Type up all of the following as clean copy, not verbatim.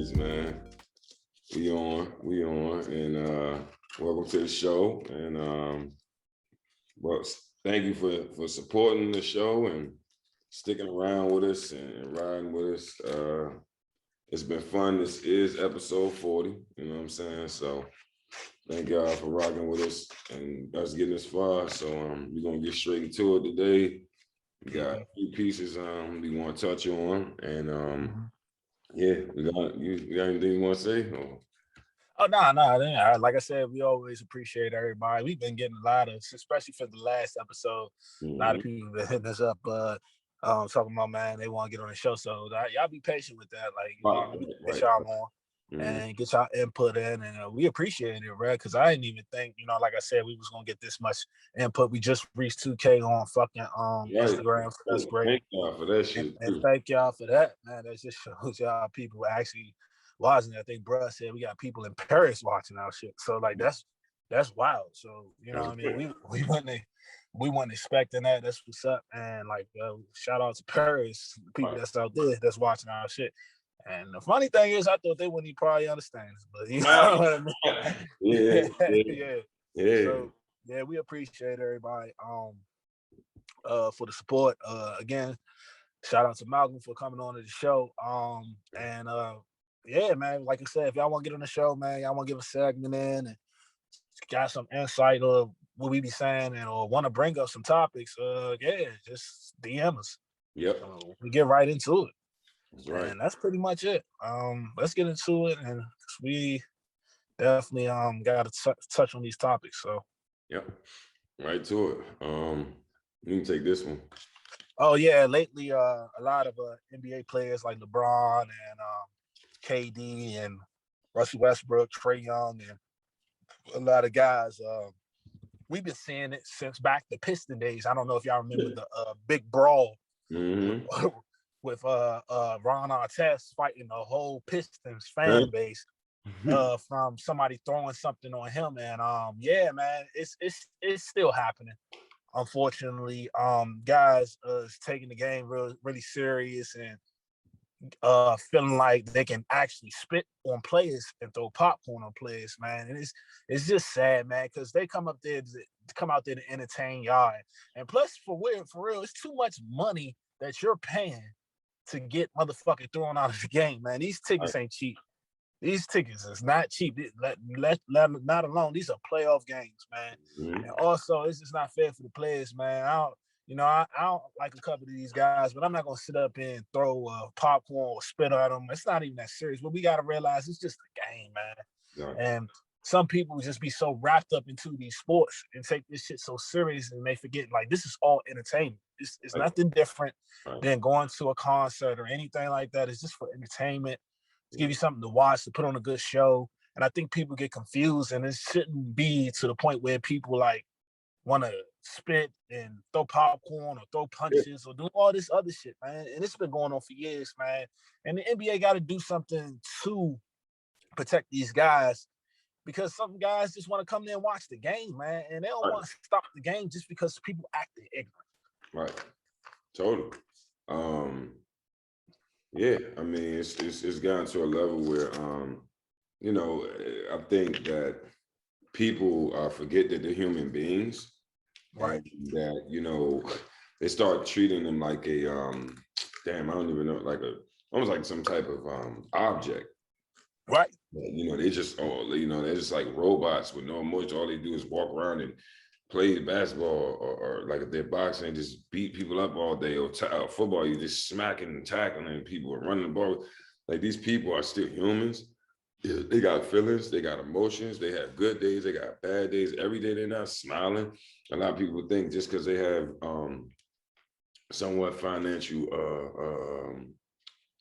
is, man. We on, and welcome to the show. And well, thank you for supporting the show and sticking around with us and riding with us. It's been fun. This is episode 40. You know what I'm saying? So thank y'all for rocking with us and us getting this far. So we're gonna get straight into it today. We got a few pieces we want to touch on, and yeah, you got anything you want to say? Oh, no. Like I said, we always appreciate everybody. We've been getting a lot of, especially for the last episode, a lot of people been hitting us up, talking about, man, they want to get on the show. So y'all be patient with that. Like, get y'all on and get y'all input in, and we appreciate it, right? Because I didn't even think, like I said, we was gonna get this much input. We just reached 2K on fucking Instagram. So that's great. Thank y'all for that shit. And thank y'all for that, man. That just shows y'all people actually watching. I think bruh said we got people in Paris watching our shit. So like that's wild. So what I mean, we weren't expecting that. That's what's up. And like shout out to Paris, the people that's out there that's watching our shit. And the funny thing is, I thought they wouldn't probably understand us, but you know what I mean? Yeah. So yeah, we appreciate everybody for the support. Again, shout out to Malcolm for coming on to the show. Yeah, man, like I said, if y'all want to get on the show, man, y'all want to give a segment in and got some insight of what we be saying or want to bring up some topics, just DM us. Yep. We get right into it. That's right. And that's pretty much it. Let's get into it, and we definitely got to touch on these topics. So. Yep. Right to it. You can take this one. Oh yeah, lately a lot of NBA players like LeBron and KD and Russell Westbrook, Trae Young, and a lot of guys. We've been seeing it since back the Piston days. I don't know if y'all remember the big brawl with Ron Artest fighting the whole Pistons fan base from somebody throwing something on him. And yeah, man, it's still happening. Unfortunately, guys is taking the game really serious and feeling like they can actually spit on players and throw popcorn on players, man. And it's just sad, man, because they come out there to entertain y'all. And plus, for real, it's too much money that you're paying to get motherfucking thrown out of the game, man. These tickets ain't cheap. These tickets is not cheap. Not alone. These are playoff games, man. And also, it's just not fair for the players, man. I don't like a couple of these guys, but I'm not gonna sit up and throw popcorn or spit at them. It's not even that serious. But we gotta realize it's just a game, man. Yeah. And some people just be so wrapped up into these sports and take this shit so serious, and they forget like this is all entertainment. It's nothing different than going to a concert or anything like that. It's just for entertainment. To give you something to watch, to put on a good show. And I think people get confused, and it shouldn't be to the point where people like want to spit and throw popcorn or throw punches or do all this other shit, man. And it's been going on for years, man. And the NBA got to do something to protect these guys, because some guys just want to come there and watch the game, man. And they don't want to stop the game just because people acting ignorant. Right. Totally. Yeah, I mean, it's gotten to a level where, I think that people forget that they're human beings, right? And that, they start treating them like a, I don't even know, like almost like some type of object. Right. They just, they're just like robots with no emotion. All they do is walk around and play basketball or like if they're boxing, just beat people up all day, or football, you just smacking and tackling people or running the ball. Like, these people are still humans. They got feelings, they got emotions, they have good days, they got bad days. Every day they're not smiling. A lot of people think just because they have somewhat financial,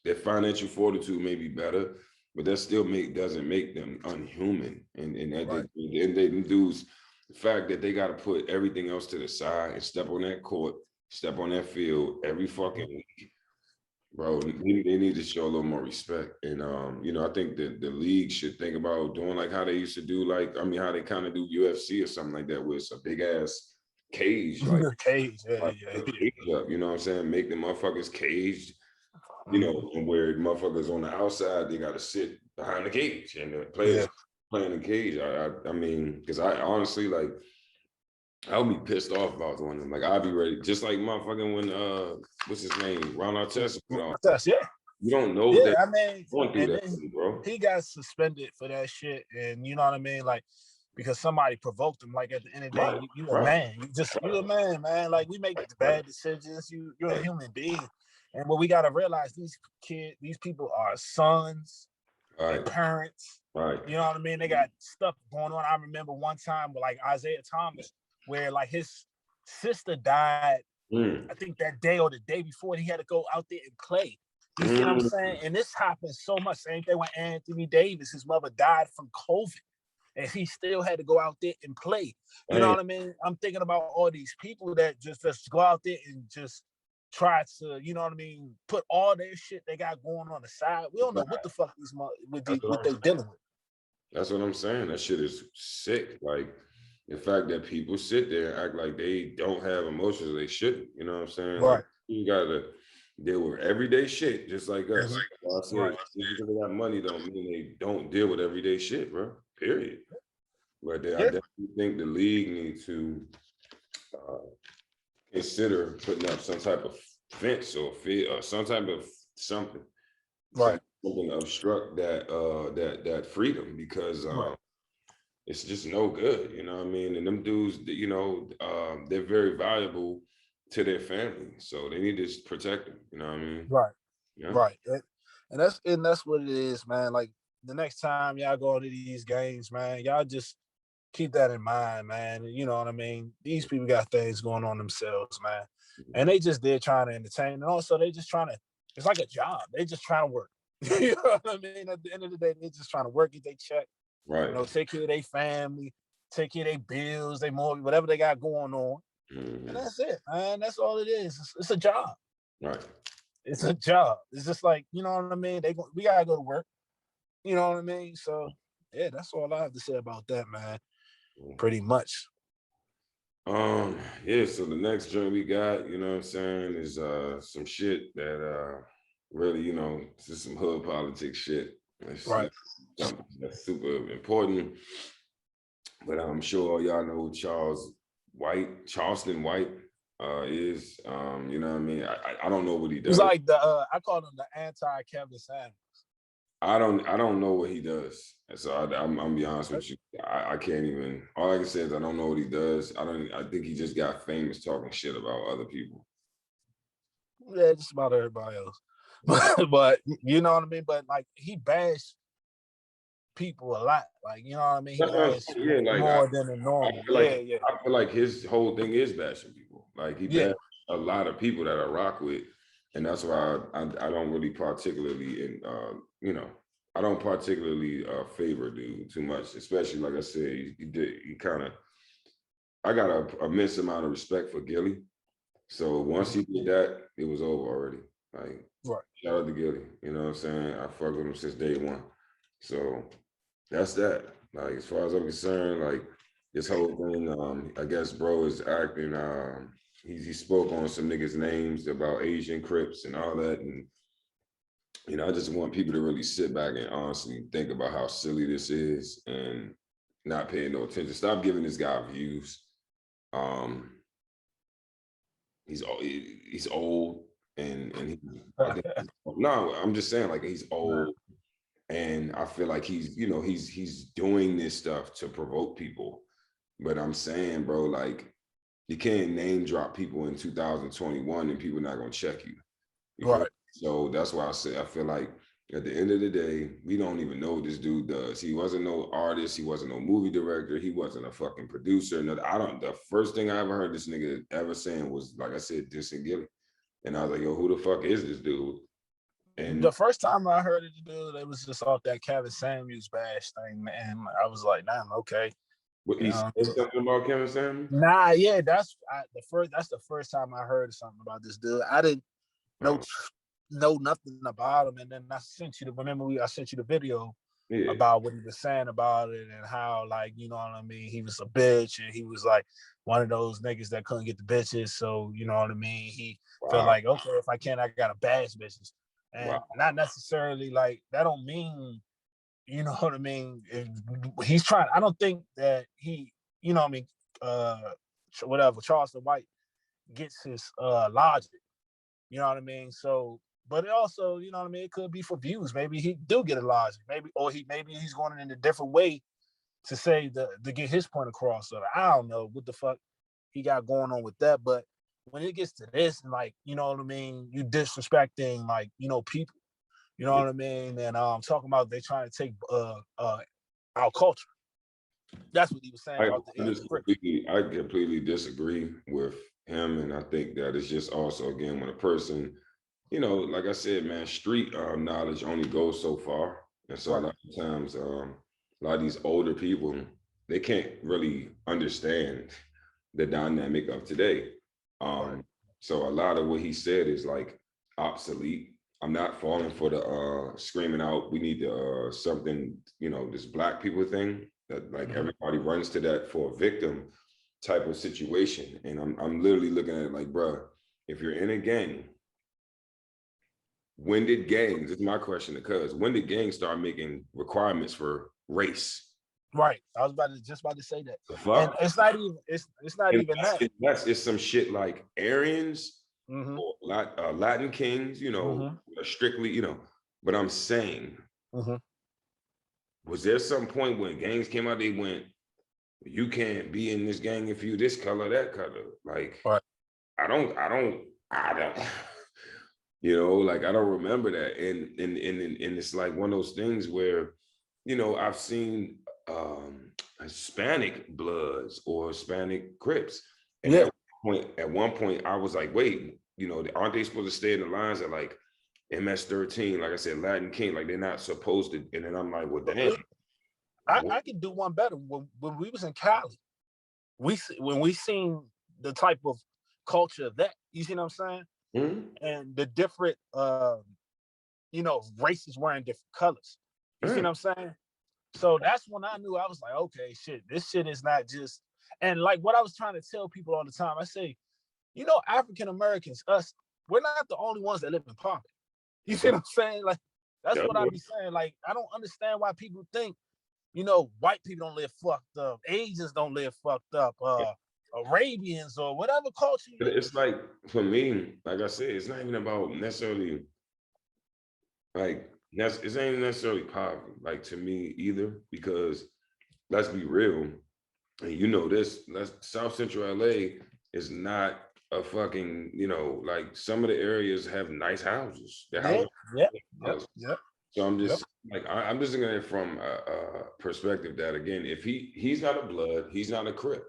their financial fortitude may be better, but that still doesn't make them unhuman. And they dudes, the fact that they got to put everything else to the side and step on that court, step on that field every fucking week, bro, they need to show a little more respect. And, I think that the league should think about doing like how they used to do, how they kind of do UFC or something like that, where it's a big ass cage. Like, cage, cage up, you know what I'm saying? Make the motherfuckers caged you know, and where motherfuckers on the outside, they got to sit behind the cage and the players Yeah. playing the cage. I mean, because I honestly, like, I would be pissed off about doing them. Like, I'd be ready, just like motherfucking when what's his name, Ron Artest, you know, Yeah. you don't know Yeah, that I mean, going through and that, then bro. he got suspended for that shit, and you know what I mean, like because somebody provoked him. Like at the end of the day, Right, you a right, man. You a man, man. Like we make right. bad decisions. You're a human being, and what we gotta realize, these people are sons, their Right, parents. right. You know what I mean? They got stuff going on. I remember one time with like Isaiah Thomas, where like his sister died. Mm. I think that day or the day before, he had to go out there and play. You see what I'm Mm. saying? And this happens so much. Same thing with Anthony Davis. His mother died from COVID, and he still had to go out there and play. You know Hey, what I mean? I'm thinking about all these people that just go out there and just try to, you know what I mean, put all their shit they got going on the side. We don't know what the fuck what they dealing with. that's what I'm saying. That shit is sick. Like the fact that people sit there and act like they don't have emotions, they shouldn't. You know what I'm saying? Like Right. you gotta deal with everyday shit, just like us. Like I said, Right. just because they got money don't mean they don't deal with everyday shit, bro. Period. But I Yeah. definitely think the league needs to consider putting up some type of fence or some type of something. Right. Something to obstruct that freedom, because Right. it's just no good, you know what I mean? And them dudes, you know, they're very valuable to their family, so they need to protect them, you know what I mean? Right. Yeah. Right. And that's what it is, man. Like the next time y'all go to these games, man, y'all just keep that in mind, man. You know what I mean? These people got things going on themselves, man. And they just there trying to entertain. And also they just trying to, it's like a job. They just trying to work. You know what I mean? At the end of the day, they just trying to work, get they check, Right. you know, take care of their family, take care of their bills, they mortgage, whatever they got going on. Mhm. And that's it, man. That's all it is. It's a job. Right. It's a job. It's just like, you know what I mean? We gotta go to work. You know what I mean? So yeah, that's all I have to say about that, man. Pretty much. Yeah, so the next joint we got, you know what I'm saying, is some shit that really, you know, it's just some hood politics shit. It's Right. something that's super important. But I'm sure y'all know who Charleston White is. You know what I mean? I don't know what he He's does. like I call him the anti Kevin Samuels. I don't know what he does. And so I'm gonna be honest with you. I can't even, all I can say is I don't know what he does. I think he just got famous talking shit about other people. Yeah, just about everybody else. But you know what I mean? But like he bashed people a lot. Like, you know what I mean? He That's what I'm bashed saying. Yeah, like more than the normal. Yeah, yeah. I feel like his whole thing is bashing people. Like he Yeah. bashed a lot of people that I rock with, and that's why I don't really particularly you know, I don't particularly favor dude too much, especially like I said, he kind of, I got a immense amount of respect for Gilly. So once he did that, it was over already. Like Right. shout out to Gilly, you know what I'm saying? I fucked with him since day one. So that's that. Like as far as I'm concerned, like this whole thing, I guess bro is acting. He spoke on some niggas' names about Asian Crips and all that, and you know, I just want people to really sit back and honestly think about how silly this is and not paying no attention. Stop giving this guy views. Um, he's old and I think no, I'm just saying like he's old. And I feel like he's, you know, he's doing this stuff to provoke people. But I'm saying, bro, like you can't name drop people in 2021 and people not gonna check you. You feel Right. me? So that's why I say I feel like at the end of the day, we don't even know what this dude does. He wasn't no artist, he wasn't no movie director, he wasn't a fucking producer. No, I don't, the first thing I ever heard this nigga ever saying was, like I said, dissing Gilly. And I was like, yo, who the fuck is this dude? And The first time I heard it, dude, it was just off that Kevin Samuels bash thing, man. I was like, damn, okay. what You he know, said something about Kevin Samuels? nah, yeah, that's the first time I heard something about this dude. I didn't know nothing about him, and then I sent you I sent you the video Yeah. about what he was saying about it and how, like, you know what I mean, he was a bitch and he was like one of those niggas that couldn't get the bitches. So, you know what I mean, he felt like, okay, if I can't, I gotta bash bitches. and not necessarily like that don't mean, you know what I mean. He's trying. I don't think that he, you know what I mean. Whatever Charleston White gets his logic. You know what I mean. So, but it also, you know what I mean. It could be for views. Maybe he do get a logic. Maybe he's going in a different way to say to get his point across. So I don't know what the fuck he got going on with that. But when it gets to this, and like, you know what I mean, you disrespecting like, you know, people. You know what I mean? And talking about they trying to take our culture. That's what he was saying about the I completely disagree with him, and I think that it's just also, again, when a person, you know, like I said, man, street knowledge only goes so far, and so a lot of times, a lot of these older people, they can't really understand the dynamic of today. So a lot of what he said is like obsolete. I'm not falling for the screaming out, we need something, you know, this black people thing that like everybody runs to that for a victim type of situation. And I'm literally looking at it like, bruh, if you're in a gang, when did gangs, this is my question to Cuz, when did gangs start making requirements for race? Right. I was just about to say that. And it's not even that. It's some shit like Aryans, or Latin kings, you know, strictly, you know, but I'm saying, was there some point when gangs came out, they went, you can't be in this gang if you this color, that color. Like, I don't, you know, like, I don't remember that. And it's like one of those things where, you know, I've seen Hispanic Bloods or Hispanic Crips. And at one point, I was like, wait, you know, aren't they supposed to stay in the lines at like MS-13? Like I said, Latin King, like they're not supposed to. And then I'm like, well, damn. I could do one better. When we was in Cali, when we seen the type of culture that, you see what I'm saying? And the different, you know, races wearing different colors. You see what I'm saying? So that's when I knew. I was like, okay, shit, this shit is not just, and like what I was trying to tell people all the time, I say, you know, African Americans, us, we're not the only ones that live in poverty. You see what I'm saying? Like, that's what I be saying. Like, I don't understand why people think, you know, white people don't live fucked up, Asians don't live fucked up, Arabians or whatever culture. It's like, for me, like I said, it's not even about necessarily, like, it ain't necessarily poverty, like, to me either, because let's be real, and you know this, South Central LA is not a fucking, you know, like some of the areas have nice houses. The houses, So I'm just like, I'm just looking at it from a perspective that, again, if he's not a Blood, he's not a Crip.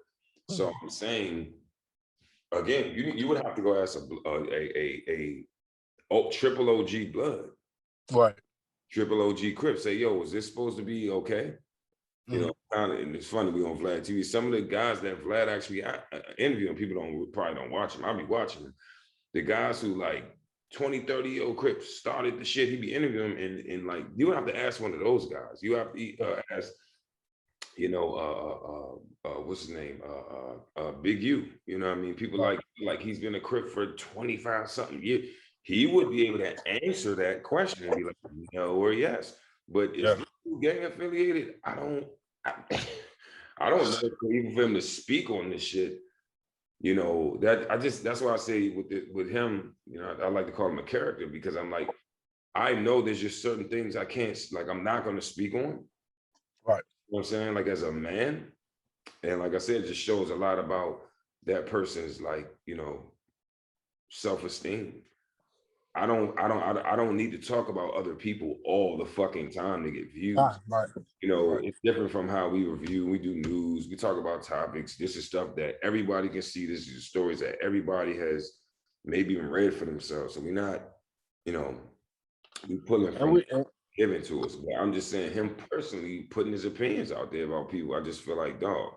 So I'm saying, again, you would have to go ask a triple OG Blood, triple OG Crip, say, yo, is this supposed to be okay? You know, and it's funny, we on Vlad TV. Some of the guys that Vlad actually interviewing, people probably don't watch him. I'll be watching him. The guys who like 20, 30-year-old Crips started the shit, he be interviewing them, and like, you have to ask one of those guys. You have to ask, you know, what's his name? Big U. You know what I mean? People like he's been a Crip for 25 something years. He would be able to answer that question and be like, no or yes. But is gang affiliated? I don't know, even for him to speak on this shit. You know, that's why I say with him, you know, I like to call him a character, because I'm like, I know there's just certain things I can't, like, I'm not going to speak on. Right. You know what I'm saying? Like, as a man. And like I said, it just shows a lot about that person's, like, you know, self-esteem. I don't need to talk about other people all the fucking time to get views. You know, it's different from how we review. We do news. We talk about topics. This is stuff that everybody can see. This is stories that everybody has maybe even read for themselves. So we're not, you know, we pulling from given to us. But I'm just saying, him personally putting his opinions out there about people, I just feel like, dog,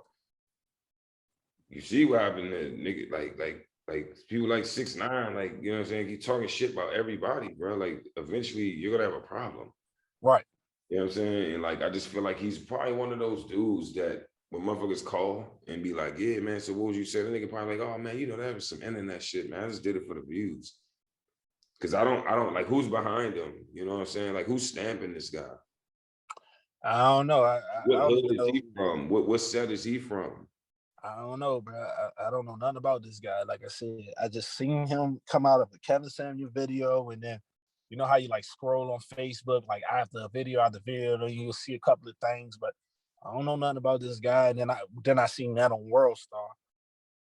you see what happened to nigga, like people like 6ix9ine, like, you know what I'm saying? Keep talking shit about everybody, bro. Like, eventually you're gonna have a problem. Right. You know what I'm saying? And like, I just feel like he's probably one of those dudes that when motherfuckers call and be like, yeah, man, so what would you say? The nigga probably like, oh man, you know, that was some internet shit, man. I just did it for the views. Because I don't like who's behind him. You know what I'm saying? Like who's stamping this guy? I don't know. I What don't hood even is know. he from? What set is he from? I don't know, bro. I don't know nothing about this guy. Like I said, I just seen him come out of a Kevin Samuel video, and then you know how you like scroll on Facebook, like after a video, you'll see a couple of things, but I don't know nothing about this guy. And then I seen that on World Star.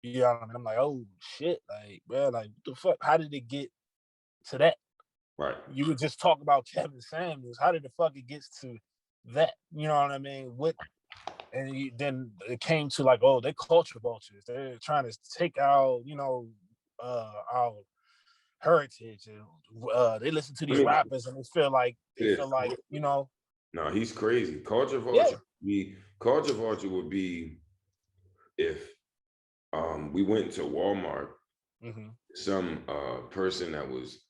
You know what I mean? I'm like, oh shit, like, bro, like what the fuck? How did it get to that? Right. You would just talk about Kevin Samuels. How did the fuck it gets to that? You know what I mean? Then it came to like, oh, they're culture vultures. They're trying to take our, our heritage. And they listen to these rappers and they feel like, No, he's crazy. Culture vulture. Culture vulture would be if we went to Walmart, some person that was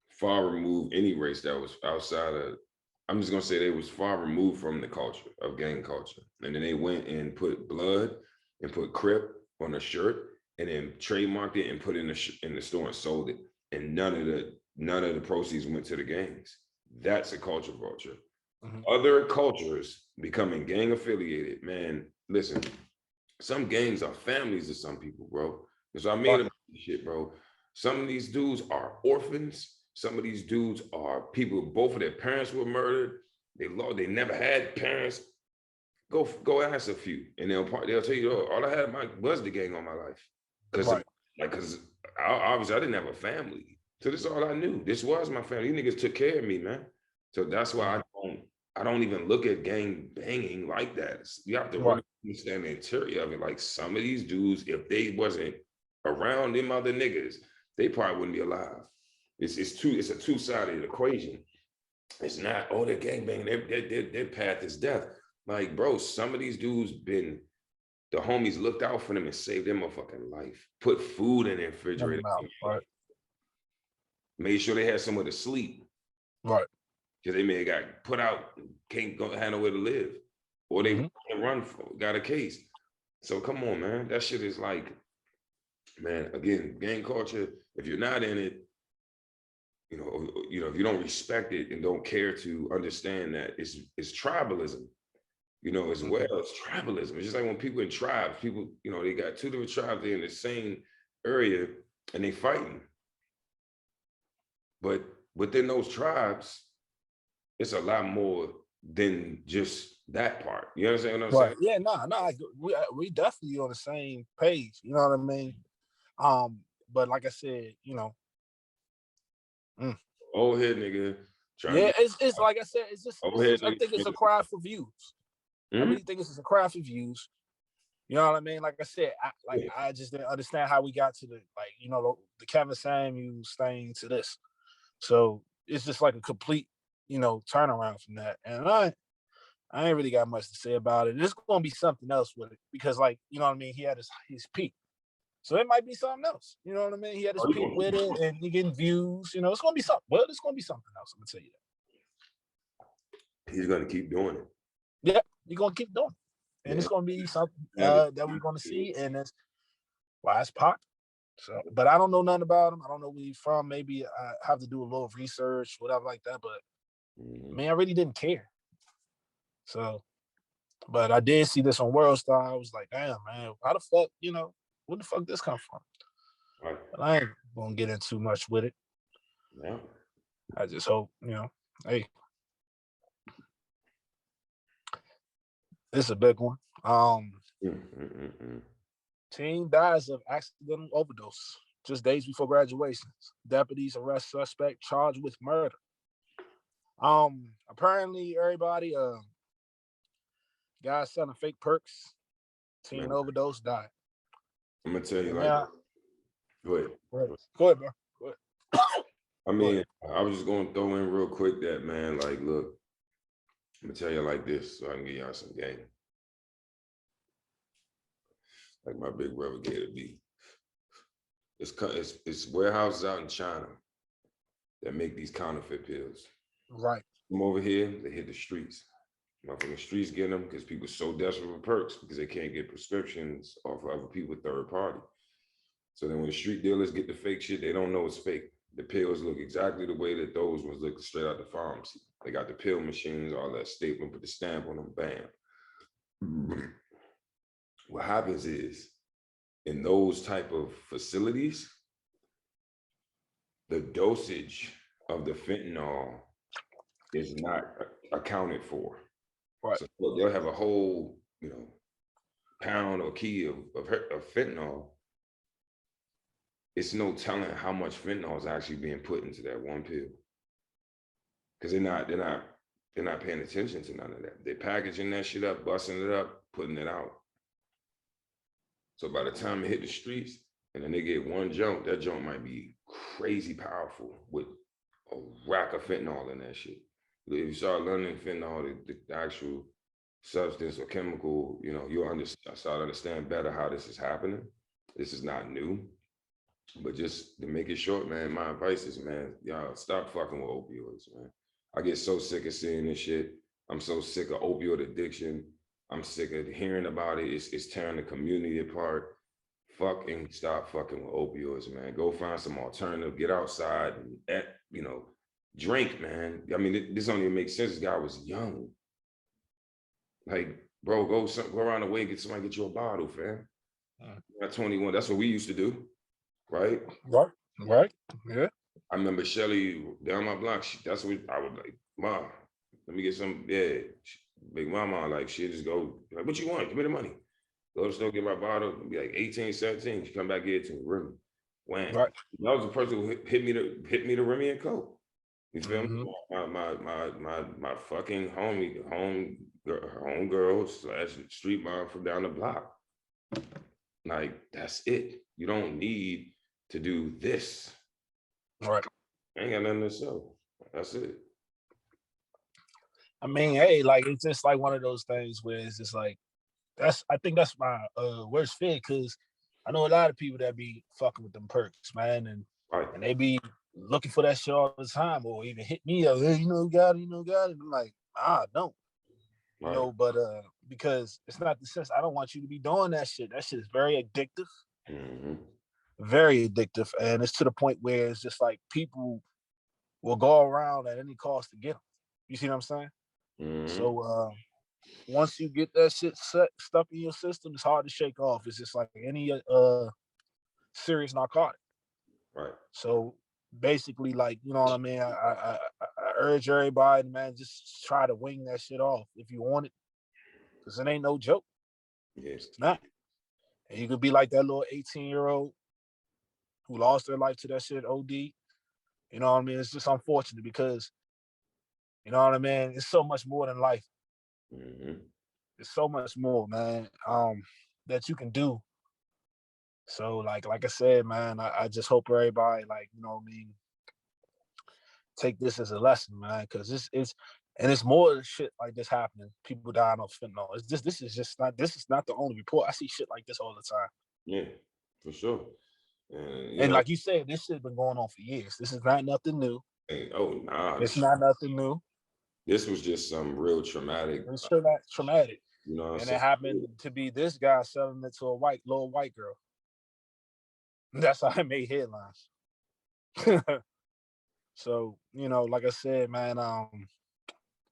far removed, any race that was outside of, I'm just gonna say they was far removed from the culture of gang culture. And then they went and put blood and put Crip on a shirt and then trademarked it and put it in the store and sold it. And none of the proceeds went to the gangs. That's a culture vulture. Other cultures becoming gang affiliated, man, listen, some gangs are families to some people, bro. Because I made shit, bro. Some of these dudes are orphans. Some of these dudes are people, both of their parents were murdered. They never had parents. Go ask a few, and they'll tell you, oh, all I had was the gang all my life. Because obviously I didn't have a family. So this is all I knew. This was my family. These niggas took care of me, man. So that's why I don't even look at gang banging like that. You have to really understand the interior of it. Like some of these dudes, if they wasn't around them other niggas, they probably wouldn't be alive. It's a two-sided equation. It's not, oh, they're gangbanging, their path is death. Like, bro, some of these dudes the homies looked out for them and saved their motherfucking life. Put food in their refrigerator. Made sure they had somewhere to sleep. Right. Because they may have got put out, can't have nowhere to live. Or they got a case. So come on, man. That shit is like, man, again, gang culture, if you're not in it, if you don't respect it and don't care to understand that it's tribalism, as well as tribalism. It's just like when people in tribes, they got two different tribes, they're in the same area and they fighting. But within those tribes, it's a lot more than just that part. You understand what I'm saying? Yeah, no, we definitely on the same page. You know what I mean? But like I said, old head nigga. It's like I said, it's just I think it's a cry for views. I really think it's a cry for views. You know what I mean? Like I said, I just didn't understand how we got to the Kevin Samuels thing to this. So it's just like a complete, turnaround from that. And I ain't really got much to say about it. It's gonna be something else with it because, you know what I mean, he had his peak. So it might be something else. You know what I mean? He had his peak with it and he getting views. It's gonna be something. Well, it's gonna be something else. I'm gonna tell you that. He's gonna keep doing it. Yeah, he's gonna keep doing it. And it's gonna be something that we're gonna see, and that's why it's pop. So, but I don't know nothing about him. I don't know where he's from. Maybe I have to do a little research, whatever like that. But man, I really didn't care. So, but I did see this on World Star. I was like, damn, man, how the fuck, where the fuck this come from? Right. But I ain't gonna get into too much with it. Yeah. I just hope, hey, this is a big one. Teen dies of accidental overdose just days before graduation. Deputies arrest suspect charged with murder. Apparently everybody, guy selling fake perks, teen overdose, died. I'm gonna tell you go ahead. Go ahead, bro. Go ahead. I mean, I was just gonna throw in real quick that, man, like, look, I'm gonna tell you like this so I can get y'all some game. Like my big brother gave me. It's warehouses out in China that make these counterfeit pills. Right. From over here, they hit the streets. Motherfucking streets get them because people are so desperate for perks because they can't get prescriptions off of other people, third party. So then when the street dealers get the fake shit, they don't know it's fake. the pills look exactly the way that those ones look straight out the pharmacy. They got the pill machines, all that statement, put the stamp on them, bam. What happens is, in those type of facilities, the dosage of the fentanyl is not accounted for. Right. So look, they'll have a whole, pound or key of fentanyl. It's no telling how much fentanyl is actually being put into that one pill. Because they're not paying attention to none of that. They're packaging that shit up, busting it up, putting it out. So by the time it hit the streets and then they get one junk, that junk might be crazy powerful with a rack of fentanyl in that shit. If you start learning fentanyl, the actual substance or chemical, you'll start to understand better how this is happening. This is not new. But just to make it short, man, my advice is, man, y'all stop fucking with opioids, man. I get so sick of seeing this shit. I'm so sick of opioid addiction. I'm sick of hearing about it. It's tearing the community apart. Fucking stop fucking with opioids, man. Go find some alternative. Get outside and, drink, man. I mean, this don't even make sense. This guy was young. Like, bro, go around the way and get you a bottle, fam. At 21, that's what we used to do, right? Right. Yeah. I remember Shelly down my block. That's what I would like, Mom, let me get some. Yeah, big mama, like, she just go, like, what you want? Give me the money. Go to the store, get my bottle. Be like 18, 17. She come back here to me, Remy. Wham. Right. That was the person who hit me the Remy and Coke. You feel me? My fucking home girl / street mom from down the block. Like, that's it. You don't need to do this. Right. Ain't got nothing to show. That's it. I mean, hey, like, it's just like one of those things where it's just like, I think that's my worst fear, because I know a lot of people that be fucking with them perks, man, and Right. they be looking for that shit all the time, or even hit me up, hey, got it. And I'm like, I don't. Right. But because it's not the sense. I don't want you to be doing that shit. That shit is very addictive. Mm-hmm. Very addictive, and it's to the point where it's just like people will go around at any cost to get them. You see what I'm saying? Mm-hmm. So once you get that shit stuck in your system, it's hard to shake off. It's just like any serious narcotic. Right. So basically, like, you know what I mean? I urge everybody, man, just try to wing that shit off if you want it, because it ain't no joke. Yes. It's not. And you could be like that little 18-year-old who lost their life to that shit OD. You know what I mean? It's just unfortunate because, you know what I mean? It's so much more than life. Mm-hmm. It's so much more, man, that you can do. So, like I said, man, I just hope everybody, like, you know what I mean, take this as a lesson, man, because it's more shit like this happening. People dying of fentanyl. This is not the only report. I see shit like this all the time. Yeah, for sure. And And like you said, this shit been going on for years. This is not nothing new. oh nah, It's not nothing new. this was just some real traumatic. It's traumatic. You know what I'm And saying? it happened to be this guy selling it to a little white girl. That's how it made headlines. So, like I said, man,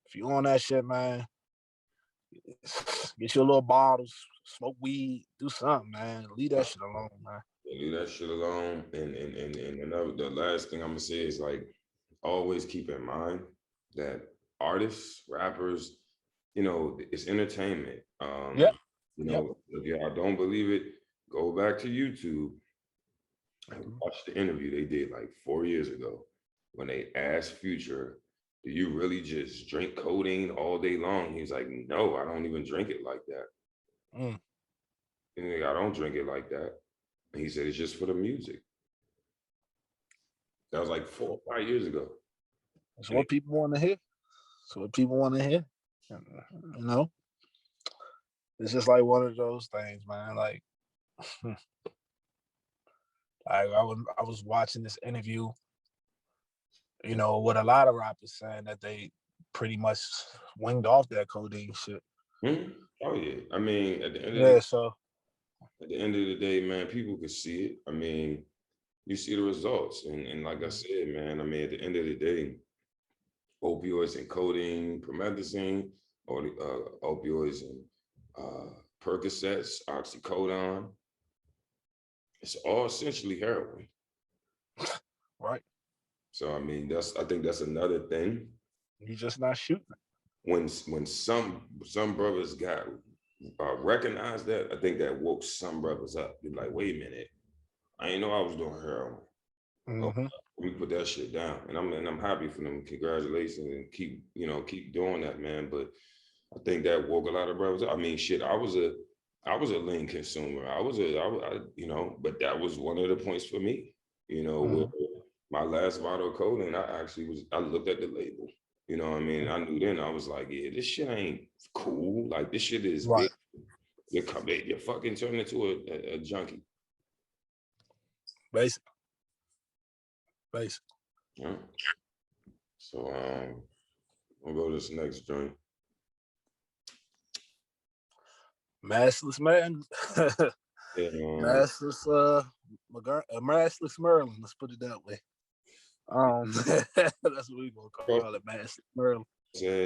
if you on that shit, man, get your little bottles, smoke weed, do something, man. Leave that shit alone, man. Leave that shit alone. And the last thing I'm gonna say is, like, always keep in mind that artists, rappers, it's entertainment. Yep. If y'all don't believe it, go back to YouTube and watch the interview they did like 4 years ago when they asked Future, do you really just drink codeine all day long? He's like, no, I don't even drink it like that. Mm. And I don't drink it like that. And he said, it's just for the music. That was like 4 or 5 years ago. That's what people want to hear. That's what people want to hear. It's just like one of those things, man. Like, I was watching this interview, with a lot of rappers saying that they pretty much winged off that codeine shit. Mm-hmm. Oh yeah. I mean, at the end of the day, man, people can see it. I mean, you see the results. And like I said, man, I mean, at the end of the day, opioids and codeine, promethazine, or the opioids and Percocets, oxycodone, it's all essentially heroin. Right. So I mean, I think that's another thing. You just not shooting. When some brothers got recognized that, I think that woke some brothers up. They're like, wait a minute, I ain't know I was doing heroin. Mm-hmm. We put that shit down, and I'm happy for them. Congratulations, and keep doing that, man. But I think that woke a lot of brothers up. I mean, shit, I was a lean consumer. But that was one of the points for me. With my last bottle of codeine, I looked at the label. You know what I mean? I knew then, I was like, yeah, this shit ain't cool. Like, this shit is right. You're fucking turning into a junkie. Basically. Yeah. So we'll go to this next joint. Massless man. Yeah, massless Merlin, let's put it that way. That's what we gonna call it, massless Merlin.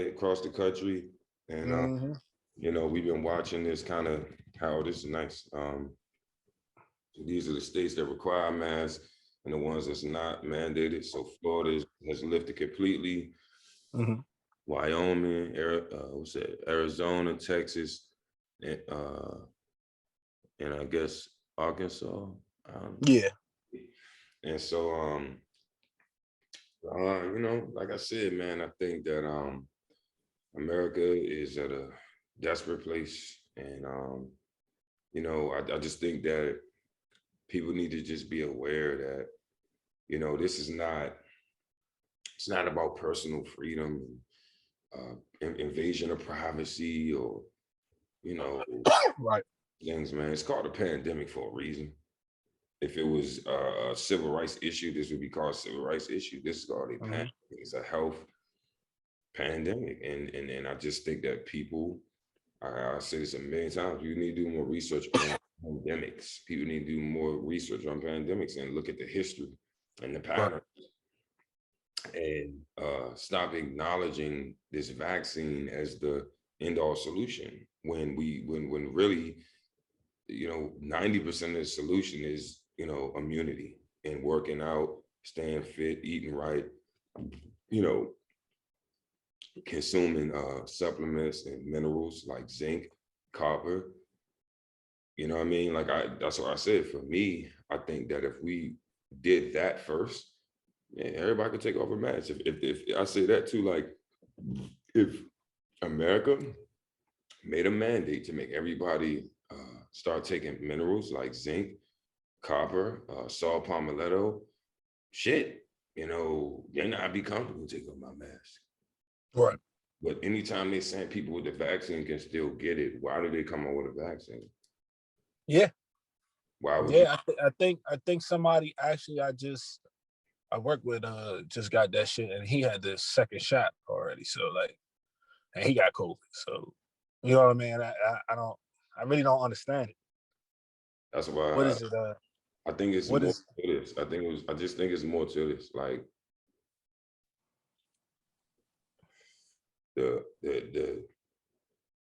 Across the country, and we've been watching this kind of how this is nice. These are the states that require masks and the ones that's not mandated. So Florida has lifted completely. Wyoming, Arizona, Texas, and I guess Arkansas. Yeah. And so like I said, man, I think that America is at a desperate place, and I just think that people need to just be aware that this is not. It's not about personal freedom, invasion of privacy, or right things, man. It's called a pandemic for a reason. If it was a civil rights issue, this would be called a civil rights issue. This is called a pandemic. It's a health pandemic, and I just think that people, I say this a million times, you need to do more research on pandemics. People need to do more research on pandemics and look at the history and the pattern. And stop acknowledging this vaccine as the end-all solution when really 90% of the solution is immunity and working out, staying fit, eating right, consuming supplements and minerals like zinc, copper. You know what I mean? Like that's what I said. For me, I think that if we did that first, yeah, everybody could take off a mask. If I say that too, like if America made a mandate to make everybody start taking minerals like zinc, copper, saw palmetto, shit, then I'd be comfortable taking off my mask. Right. But anytime they saying people with the vaccine can still get it, why do they come up with a vaccine? Yeah. Why would I think somebody actually I work with just got that shit, and he had the second shot already. So and he got COVID. So you know what I mean? I really don't understand it. That's why. What is it? I think it's more to this. I just think it's more to this. Like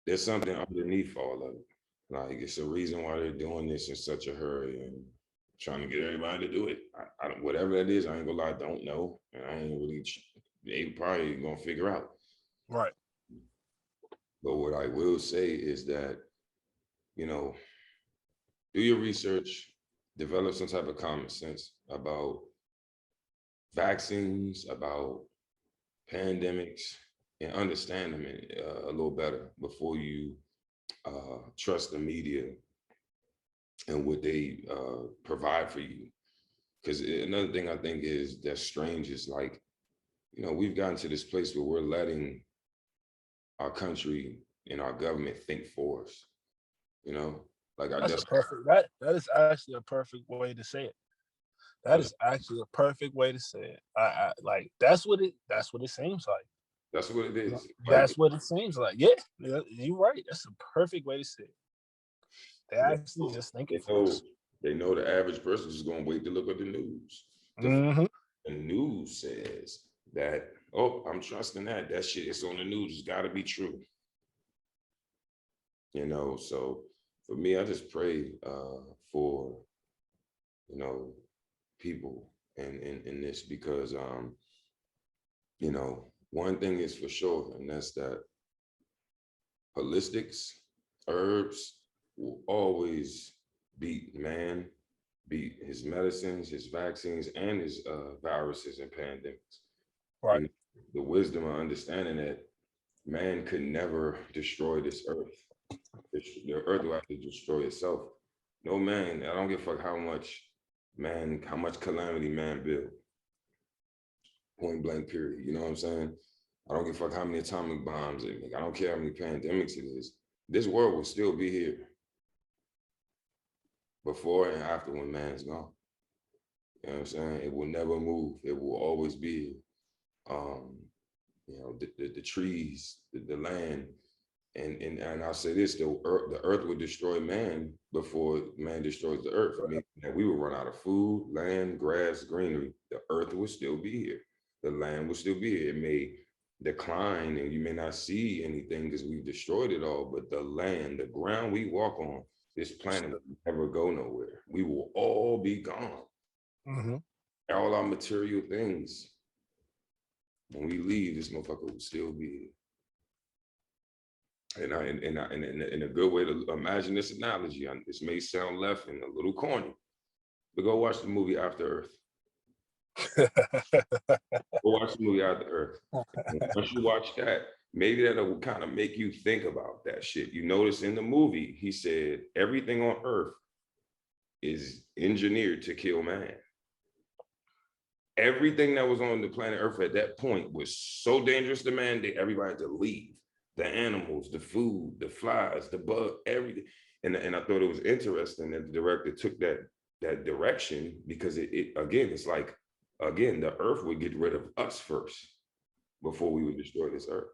there's something underneath all of it. Like it's a reason why they're doing this in such a hurry and trying to get everybody to do it. I don't, whatever that is, I ain't gonna lie, I don't know, and I ain't really. They probably gonna figure out. Right. But what I will say is that, do your research, develop some type of common sense about vaccines, about pandemics, and understand them a little better before you trust the media and what they provide for you. Because another thing I think is that's strange is like, we've gotten to this place where we're letting our country and our government think for us. Like that is actually a perfect way to say it. That is actually a perfect way to say it. I like that's what it seems like. That's what it is. That's what it seems like. Yeah, you're right. That's a perfect way to say it. They actually just think it for us. They know the average person is going to wait to look at the news. Mm-hmm. The news says that, oh, I'm trusting that. That shit is on the news. It's got to be true. You know, so for me, I just pray for, you know, people in this because, you know, one thing is for sure, and that's that holistics, herbs will always beat man, beat his medicines, his vaccines, and his viruses and pandemics. Right. And the wisdom of understanding that man could never destroy this earth. The earth will have to destroy itself. No man, I don't give a fuck how much calamity man build. Point blank period. You know what I'm saying? I don't give a fuck how many atomic bombs it make. I don't care how many pandemics it is. This world will still be here before and after when man's gone. You know what I'm saying? It will never move. It will always be here. You know, the trees, the land, and I'll say this: the earth would destroy man before man destroys the earth. I mean, we would run out of food, land, grass, greenery. The earth would still be here. The land would still be here. It may decline, and you may not see anything because we've destroyed it all. But the land, the ground we walk on, this planet will never go nowhere. We will all be gone. Mm-hmm. All our material things. When we leave, this motherfucker will still be here. And a good way to imagine this analogy, this may sound left and a little corny, but go watch the movie After Earth. Go watch the movie After Earth. And once you watch that, maybe that'll kind of make you think about that shit. You notice in the movie, he said everything on Earth is engineered to kill man. Everything that was on the planet Earth at that point was so dangerous to man that everybody had to leave. The animals, the food, the flies, the bug, everything. And I thought it was interesting that the director took that direction because it again, it's like, again, the earth would get rid of us first before we would destroy this earth.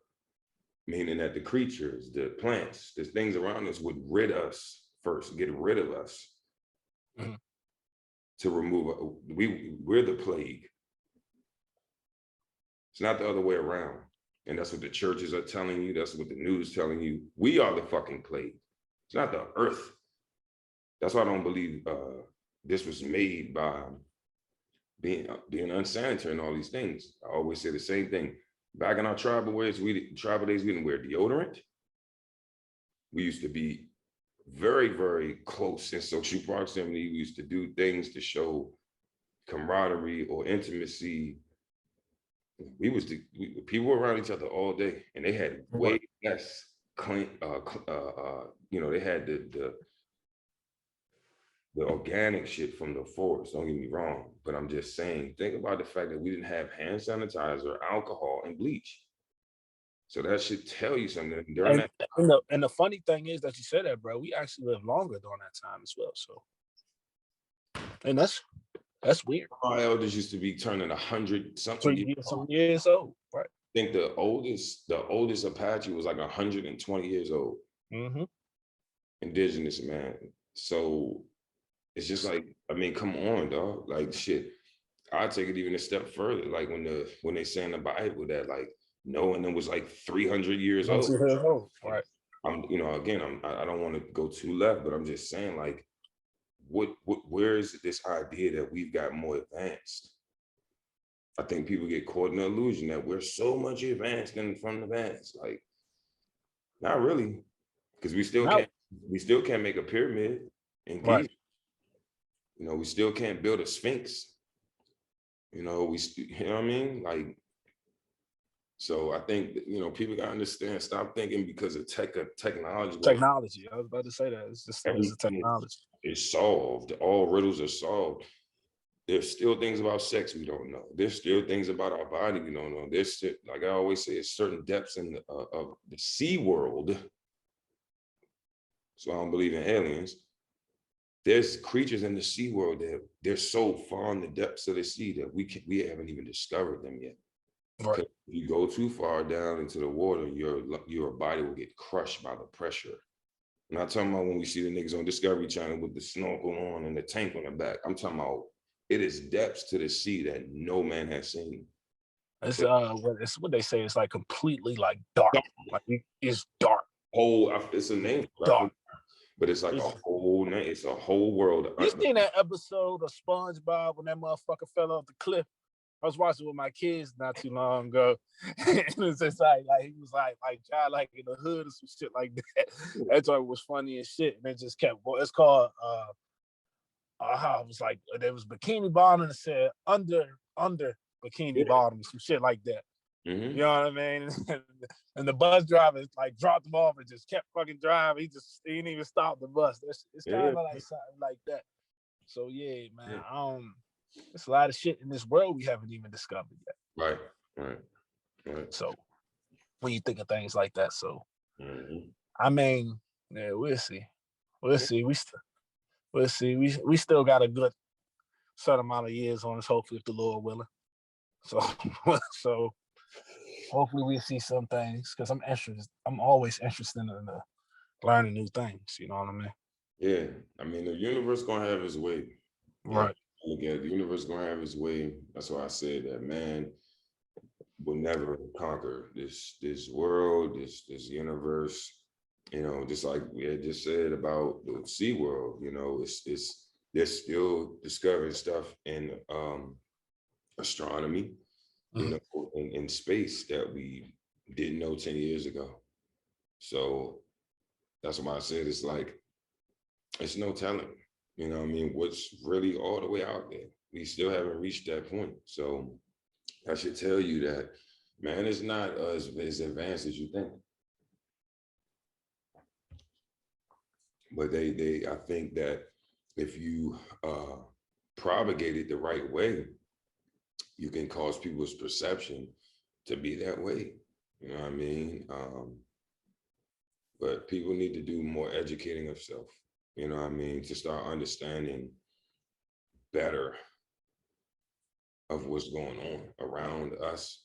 Meaning that the creatures, the plants, the things around us would rid us first, get rid of us. Mm-hmm. To remove, we're the plague. It's not the other way around. And that's what the churches are telling you. That's what the news is telling you. We are the fucking plague. It's not the earth. That's why I don't believe this was made by being unsanitary and all these things. I always say the same thing. Back in our tribal days, we didn't wear deodorant. We used to be very, very close in social proximity. We used to do things to show camaraderie or intimacy. People were around each other all day, and they had way less clean. You know, they had the organic shit from the forest. Don't get me wrong, but I'm just saying. Think about the fact that we didn't have hand sanitizer, alcohol, and bleach. So that should tell you something. And the funny thing is that you said that, bro. We actually lived longer during that time as well. So, and that's weird. Our elders used to be turning 100-something years old. Right. I think the oldest Apache was like 120 years old. Mm-hmm. Indigenous man. So it's just like, I mean, come on, dog. Like shit. I take it even a step further. Like when they say in the Bible that like Noah and them was like 300 years old. Right. I don't want to go too left, but I'm just saying like, where is this idea that we've got more advanced? I think people get caught in the illusion that we're so much advanced from the advanced. Like, not really, because we still can't make a pyramid in Giza. Right. You know, we still can't build a Sphinx. You know, you know what I mean? Like, so I think that, you know, people gotta understand. Stop thinking because of technology. Technology. I was about to say that. It's just the technology. It's solved. All riddles are solved. There's still things about sex we don't know. There's still things about our body we don't know. There's still, like I always say, it's certain depths in of the sea world. So I don't believe in aliens. There's creatures in the sea world that they're so far in the depths of the sea that we haven't even discovered them yet. Right. If you go too far down into the water, your body will get crushed by the pressure. I'm not talking about when we see the niggas on Discovery Channel with the snorkel on and the tank on the back. I'm talking about it is depths to the sea that no man has seen. It's what they say. It's like completely like dark. Like it's dark. It's a name, dark. But it's like a whole name. It's a whole world. You seen that episode of SpongeBob when that motherfucker fell off the cliff? I was watching with my kids not too long ago. And it was just like he was like child like in the hood or some shit like that. That joint was funny as shit. And it just kept it's called I was like there was Bikini Bottom and it said under Bikini Bottom, some shit like that. Mm-hmm. You know what I mean? And the bus driver like dropped him off and just kept fucking driving. He didn't even stop the bus. It's kind of like something like that. So yeah, man. There's a lot of shit in this world we haven't even discovered yet. Right. So when you think of things like that, I mean, yeah, we'll see. We'll see. We'll see. We still got a good certain amount of years on us, hopefully, if the Lord willing. So hopefully we see some things because I'm always interested in learning new things. You know what I mean? Yeah. I mean, the universe gonna have its way. Right. Again, the universe gonna have its way. That's why I said that man will never conquer this world, this universe. You know, just like we had just said about the sea world. You know, it's they're still discovering stuff in astronomy, you know, in space that we didn't know 10 years ago. So that's why I said it's like it's no telling. You know what I mean? What's really all the way out there? We still haven't reached that point. So I should tell you that, man, it's not as advanced as you think. But I think that if you propagate it the right way, you can cause people's perception to be that way. You know what I mean? But people need to do more educating of self. You know what I mean? To start understanding better of what's going on around us,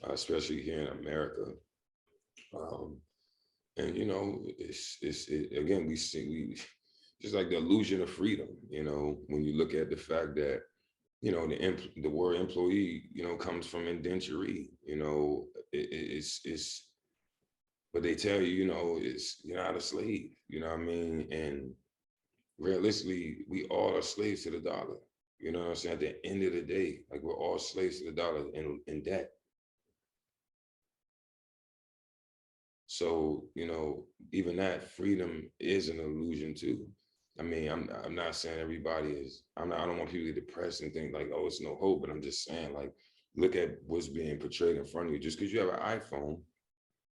especially here in America. And you know, again, we just like the illusion of freedom. You know, when you look at the fact that the word employee, you know, comes from indenturee. You know, it's but they tell you, you know, you're not a slave. You know what I mean? And realistically, we all are slaves to the dollar. You know what I'm saying? At the end of the day, like we're all slaves to the dollar in debt. So, you know, even that freedom is an illusion too. I mean, I'm not saying everybody is, I don't want people to get depressed and think like, oh, it's no hope, but I'm just saying like, look at what's being portrayed in front of you. Just because you have an iPhone,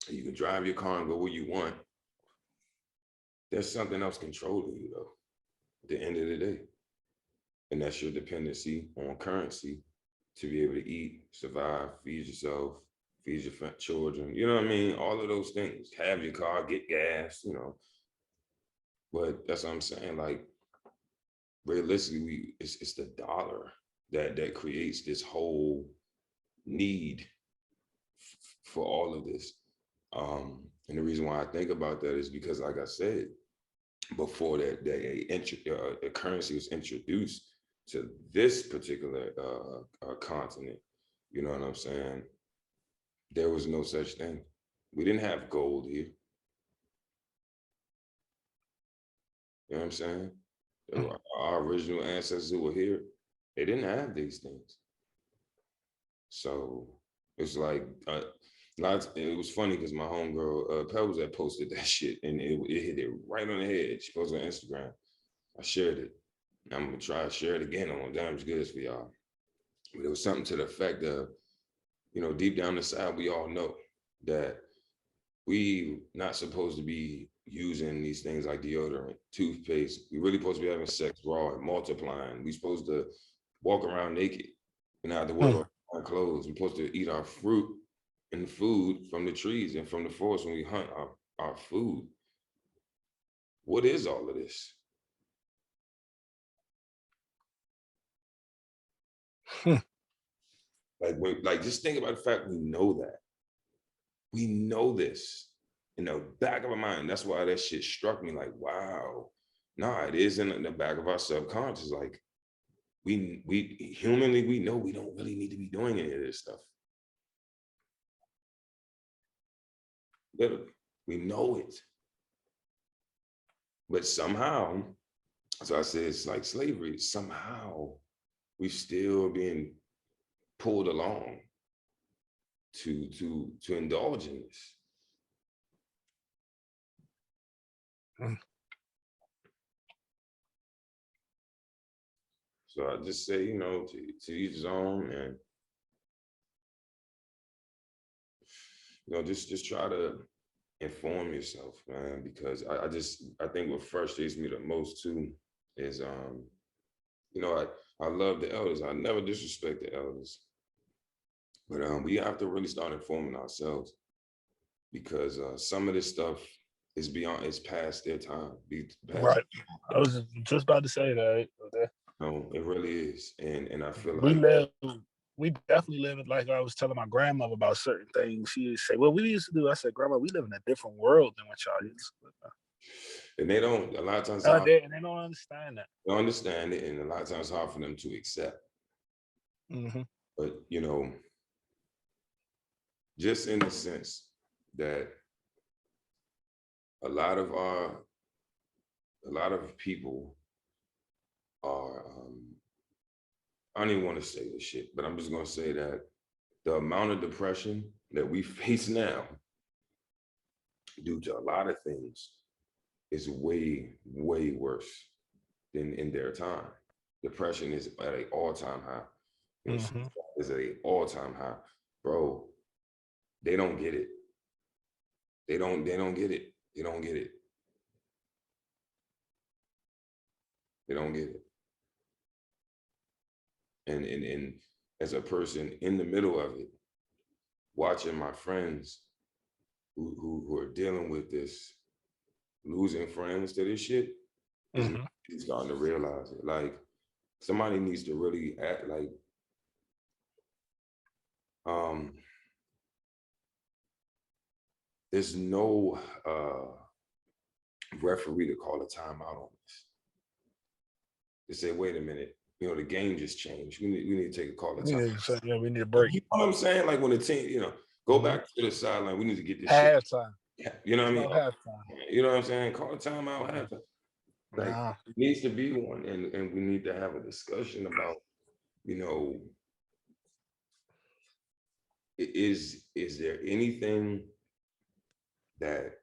you can drive your car and go where you want. There's something else controlling you though, at the end of the day. And that's your dependency on currency to be able to eat, survive, feed yourself, feed your children. You know what I mean? All of those things. Have your car, get gas, you know. But that's what I'm saying. Like, realistically, it's the dollar that creates this whole need for all of this. And the reason why I think about that is because, like I said, before that, the currency was introduced to this particular continent, you know what I'm saying? There was no such thing. We didn't have gold here. You know what I'm saying? Our original ancestors who were here, they didn't have these things. So it's like, it was funny because my homegirl, Pebbles, that posted that shit and it hit it right on the head. She posted on Instagram. I shared it. I'm gonna try to share it again on Damage Goods for y'all. But it was something to the effect of, you know, deep down inside, we all know that we not supposed to be using these things like deodorant, toothpaste. We really supposed to be having sex raw and multiplying. We supposed to walk around naked and not have to wear our clothes. We're supposed to eat our fruit and food from the trees and from the forest when we hunt our food. What is all of this? Like just think about the fact we know that. We know this. in the back of our mind. That's why that shit struck me like, wow. Nah, it is in the back of our subconscious. Like we humanly, we know we don't really need to be doing any of this stuff. Literally, we know it. But somehow, so I said, it's like slavery. Somehow we still being pulled along to indulge in this. So I just say, you know, to each his own, and you know, just try to inform yourself, man, because I think what frustrates me the most too is you know, I love the elders. I never disrespect the elders. But we have to really start informing ourselves, because some of this stuff is beyond, it's past their time. Right. I was just about to say that. No, it really is. And I feel We like live, we definitely live it. Like I was telling my grandmother about certain things. She would say, "Well, we used to do." I said, "Grandma, we live in a different world than what y'all used to." and they don't, a lot of times And they don't understand that. they don't understand it, and a lot of times it's hard for them to accept. But you know, just in the sense that a lot of people are I don't even want to say this shit, but I'm just gonna say that the amount of depression that we face now due to a lot of things is way, way worse than in their time. Depression is at an all-time high. Is at an all-time high. Bro, they don't get it. They don't get it. They don't get it. They don't get it. And as a person in the middle of it, watching my friends who are dealing with this, losing friends to this shit, is starting to realize it. Like, somebody needs to really act like, there's no referee to call a timeout on this. To say, wait a minute, you know, the game just changed. We need to take a call of time. Yeah, we need a break. You know what I'm saying? Like when the team, you know, go back to the sideline. We need to get this halftime. Shit. You know what I mean? Halftime. You know what I'm saying? Call a timeout halftime. Like, it needs to be one, and we need to have a discussion about, you know, is there anything that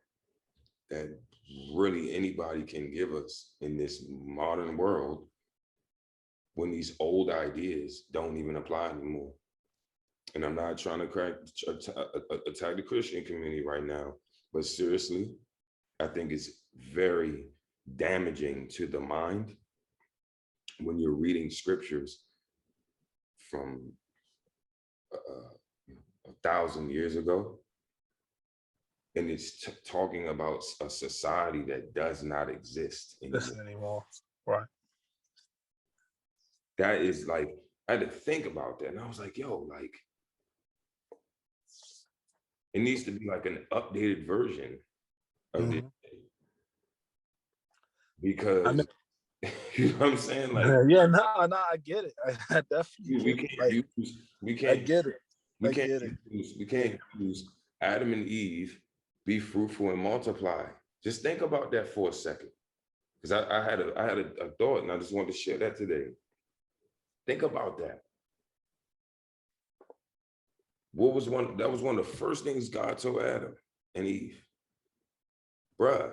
really anybody can give us in this modern world when these old ideas don't even apply anymore? And I'm not trying to attack the Christian community right now, but seriously, I think it's very damaging to the mind when you're reading scriptures from 1,000 years ago, and it's talking about a society that does not exist anymore. Right. That is like, I had to think about that, and I was like, yo, like, it needs to be like an updated version of this, because you know what I'm saying? Like, yeah, no, I get it. I definitely we can't get it. We can't use Adam and Eve, be fruitful and multiply. Just think about that for a second, because I had a thought, and I just wanted to share that today. Think about that. That was one of the first things God told Adam and Eve. Bruh,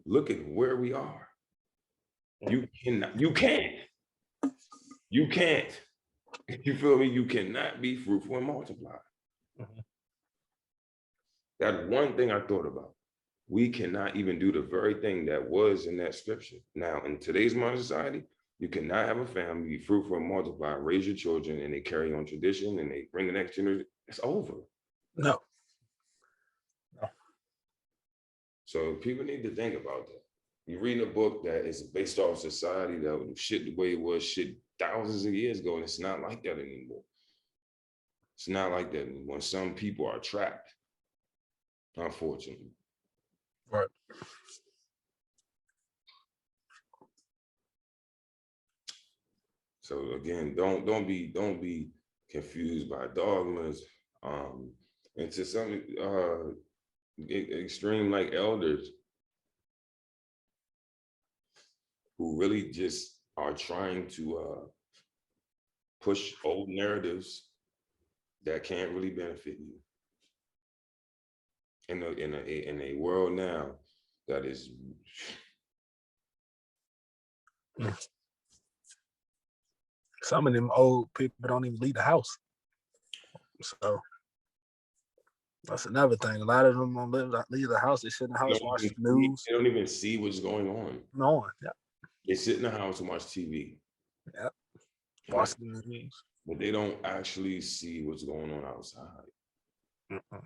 look at where we are. You can't. You feel me? You cannot be fruitful and multiply. That one thing I thought about. We cannot even do the very thing that was in that scripture. Now, in today's modern society, you cannot have a family, be fruitful and multiply, raise your children, and they carry on tradition, and they bring the next generation. It's over. No. So people need to think about that. You're reading a book that is based off society that was shit the way it was shit thousands of years ago, and it's not like that anymore. It's not like that anymore. Some people are trapped, unfortunately. Right. So again, don't be confused by dogmas, and to some extreme like elders who really just are trying to push old narratives that can't really benefit you in a world now that is. Some of them old people don't even leave the house. So that's another thing. A lot of them don't leave the house. They sit in the house, watch the news. They don't even see what's going on. No, yeah. They sit in the house and watch TV. Yeah. Watch the news. But they don't actually see what's going on outside. Mm-mm.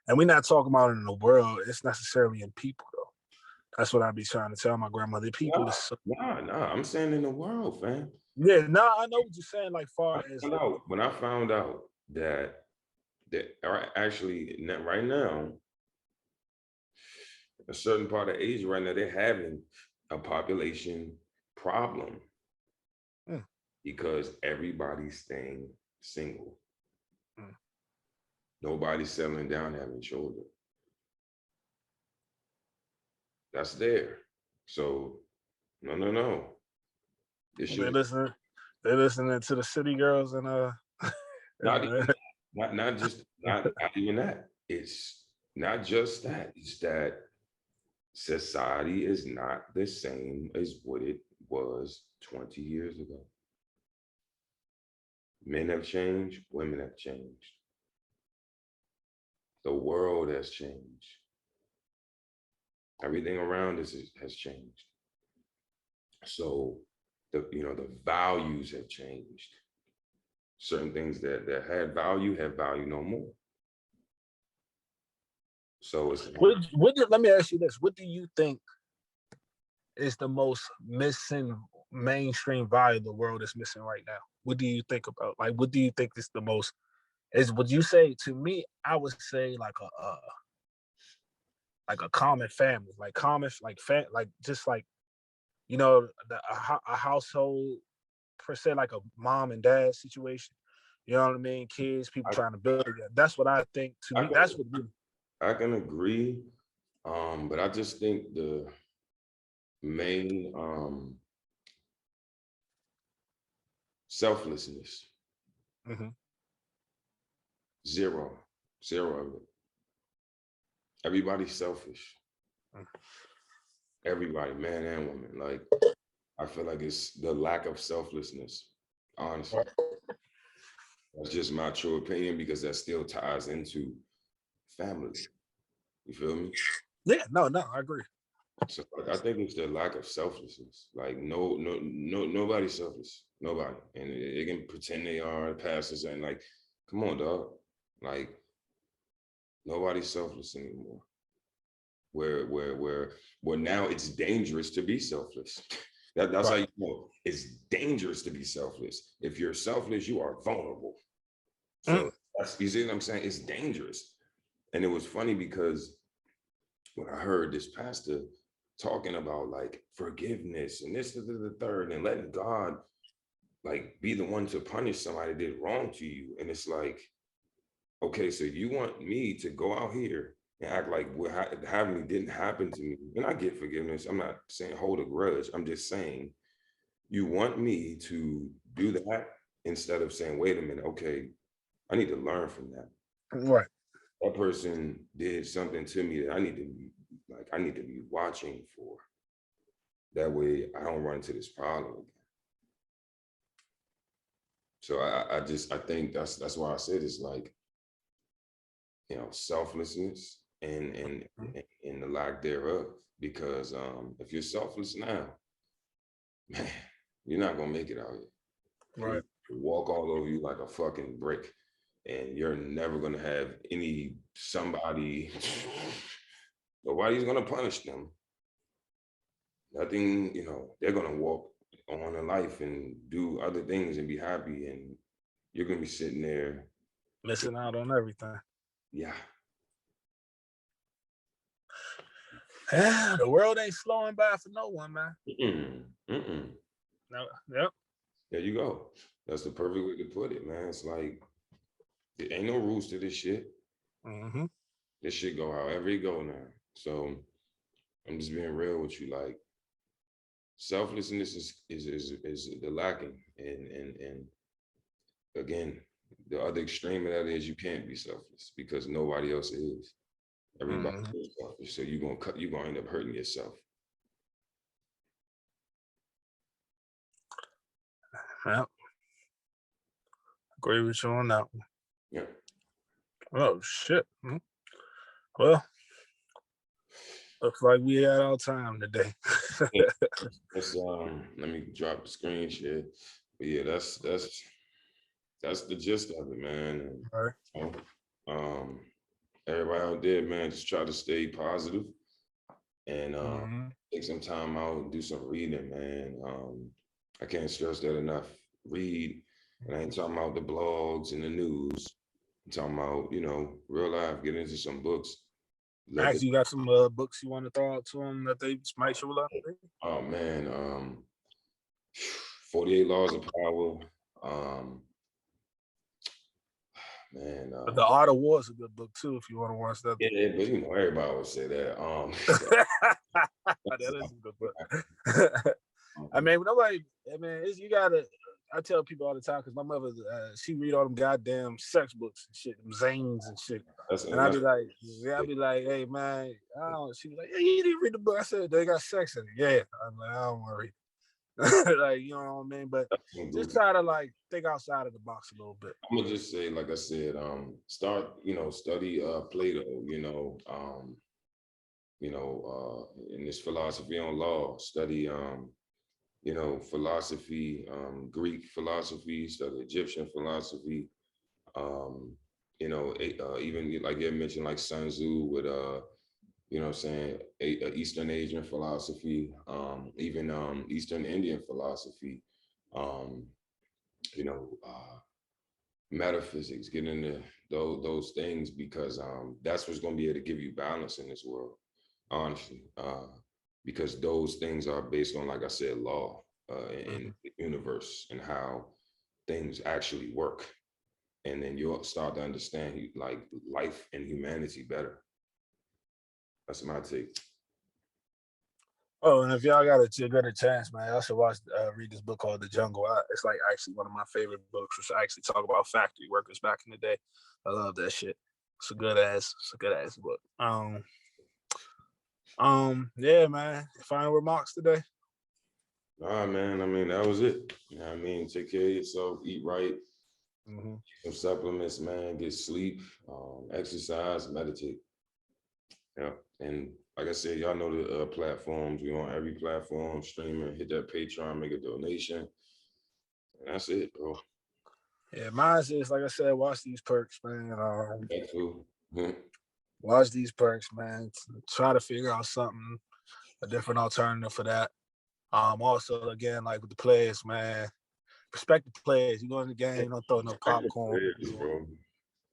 And we're not talking about it in the world. It's necessarily in people, though. That's what I be trying to tell my grandmother. People is so... I'm saying in the world, fam. Yeah, I know what you're saying. Like far as when I found out that actually right now, a certain part of Asia right now, they're having a population problem because everybody's staying single. Nobody's settling down having children. That's there. So no. They're listening to the city girls and not even that. It's not just that. It's that society is not the same as what it was 20 years ago. Men have changed, women have changed. The world has changed. Everything around us has changed. So the values have changed. Certain things that had value have value no more. So it's let me ask you this. What do you think is the most missing mainstream value the world is missing right now? What do you think about? Like, what do you think is the most? Would you say, to me, I would say like a common family, like just like, a household per se, like a mom and dad situation. You know what I mean? Kids, people trying to build it. That's what I think. To me, that's what I can agree, but I just think the main selflessness. Zero of it. Everybody's selfish. Everybody, man and woman. Like, I feel like it's the lack of selflessness, honestly. That's just my true opinion, because that still ties into family. You feel me? Yeah, no, I agree. So I think it's the lack of selflessness. Like nobody's selfless. Nobody. And they can pretend they are pastors and like, come on, dog. Like, nobody's selfless anymore. Where now it's dangerous to be selfless. That's how you know it's dangerous to be selfless. If you're selfless, you are vulnerable. So you see what I'm saying? It's dangerous. And it was funny because when I heard this pastor talking about like forgiveness and this, the third, and letting God like be the one to punish somebody that did wrong to you. And it's like, okay, so you want me to go out here and act like what happened didn't happen to me? And I get forgiveness. I'm not saying hold a grudge. I'm just saying you want me to do that instead of saying, wait a minute, okay, I need to learn from that. Right. That person did something to me that I need to be watching for. That way I don't run into this problem again. So I think that's why I said it's like, selflessness and the lack thereof. Because if you're selfless now, man, you're not gonna make it out here. Right. Walk all over you like a fucking brick, and you're never gonna have somebody. Nobody's gonna punish them. Nothing, they're gonna walk on in life and do other things and be happy, and you're gonna be sitting there missing out on everything. Yeah. Yeah, the world ain't slowing by for no one, man. No, yep. There you go. That's the perfect way to put it, man. It's like there ain't no rules to this shit. Mm-hmm. This shit go however it go now. So I'm just being real with you. Like selflessness is the lacking, and again, the other extreme of that is you can't be selfless because nobody else is. Everybody is selfish, so you're gonna end up hurting yourself. Yep. Agree with you on that one. Yeah. Oh shit. Well, looks like we had our time today. Yeah. Let's let me drop the screen share. But yeah, that's the gist of it, man. All right. And, everybody out there, man, just try to stay positive and take some time out and do some reading, man. I can't stress that enough. Read, and I ain't talking about the blogs and the news. I'm talking about, real life. Get into some books. Actually, you got some books you want to throw out to them that they might show up? Oh man, 48 Laws of Power. Man, The Art of War is a good book too if you want to watch that. Yeah, but everybody would say that. That is a good book. I mean, you gotta. I tell people all the time because my mother, she read all them goddamn sex books and shit, them Zanes and shit. And I'd be like, hey man, she was like, yeah, you didn't read the book. I said they got sex in it. Yeah, I'm like, I don't want to read it. Like, you know what I mean? But just try to like think outside of the box a little bit. I'm gonna just say, like I said, start, study Plato, in this philosophy on law, study philosophy, Greek philosophy, study Egyptian philosophy, even like you mentioned, like Sun Tzu with Eastern Asian philosophy, even Eastern Indian philosophy, metaphysics, get into those things because that's what's going to be able to give you balance in this world, honestly, because those things are based on, like I said, law in the universe and how things actually work. And then you'll start to understand like life and humanity better. That's my take. Oh, and if y'all got a chance, man, y'all should read this book called The Jungle. It's like actually one of my favorite books, which actually talk about factory workers back in the day. I love that shit. It's a good ass book. Yeah, man. Final remarks today. Nah, man. I mean, that was it. You know what I mean? Take care of yourself, eat right, some supplements, man, get sleep, exercise, meditate. Yeah. And like I said, y'all know the platforms. We on every platform, streaming, hit that Patreon, make a donation. And that's it, bro. Yeah, mine is, like I said, watch these perks, man. That watch these perks, man. Try to figure out something, a different alternative for that. Also, again, like with the players, man, respect the players. You go in the game, don't throw no popcorn.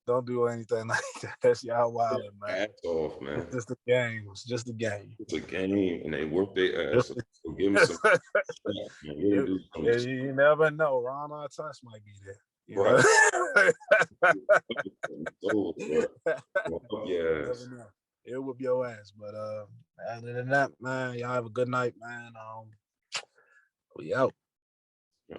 Don't do anything like that. That's y'all wilding, man. Ass off, man. It's just a game. It's just a game. It's a game, and they work their ass off. So give them some. You never know. Ron Artest might be there. You know? Yeah. It'll whoop your ass. But other than that, man, y'all have a good night, man. We out. Yeah.